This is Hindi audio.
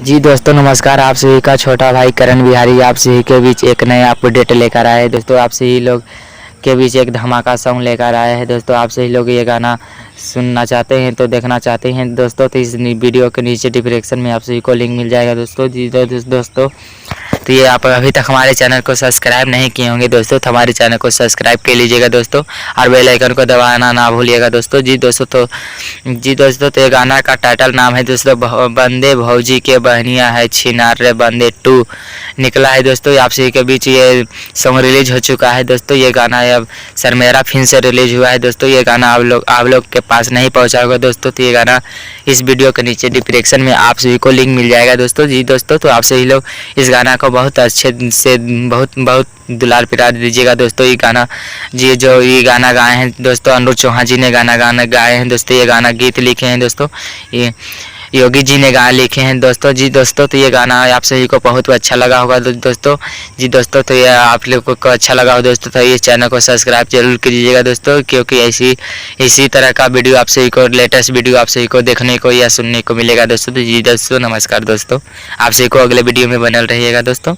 जी दोस्तों नमस्कार। आप सभी का छोटा भाई करण बिहारी आप सभी के बीच एक नए अपडेट लेकर आए हैं। दोस्तों आप सभी लोग के बीच एक धमाका सॉन्ग लेकर आए हैं। दोस्तों आप सभी लोग ये गाना सुनना चाहते हैं तो देखना चाहते हैं दोस्तों, तो इस वीडियो के नीचे डिस्क्रिप्शन में आप सभी को लिंक मिल जाएगा दोस्तों। जी दोस्तों तो ये आप अभी तक हमारे चैनल को सब्सक्राइब नहीं किए होंगे दोस्तों, तो हमारे चैनल को सब्सक्राइब कर लीजिएगा दोस्तों और बेल आइकन को दबाना ना भूलिएगा दोस्तों। जी दोस्तों तो ये गाना का टाइटल नाम है दोस्तों बंदे भौजी के बहनिया है छिनार रे बंदे 2 निकला है दोस्तों। आप सभी के बीच ये सॉन्ग रिलीज हो चुका है दोस्तों। ये गाना अब सरमेरा फिल्म से रिलीज हुआ है दोस्तों। ये गाना आप लोग के पास नहीं पहुंचा होगा दोस्तों, तो ये गाना इस वीडियो के नीचे डिस्क्रिप्शन में आप सभी को लिंक मिल जाएगा दोस्तों। जी दोस्तों तो आप सभी लोग इस गाना को बहुत अच्छे से बहुत दुलार प्यार दीजिएगा दोस्तों। ये गाना जो ये गाना गाए हैं दोस्तों अनुज चौहान जी ने गाना गाए हैं दोस्तों। ये गाना गीत लिखे हैं दोस्तों, ये योगी जी ने गाना लिखे हैं दोस्तों। जी दोस्तों तो ये गाना आप सभी को बहुत अच्छा लगा होगा दोस्तों। जी दोस्तों तो ये आप लोगों को अच्छा लगा हो दोस्तों तो इस चैनल को सब्सक्राइब जरूर कीजिएगा दोस्तों, क्योंकि इसी तरह का वीडियो आप सभी को लेटेस्ट वीडियो आप सभी को देखने को या सुनने को मिलेगा दोस्तों। तो जी दोस्तों नमस्कार दोस्तों, आप सभी को अगले वीडियो में बनल रहिएगा दोस्तों।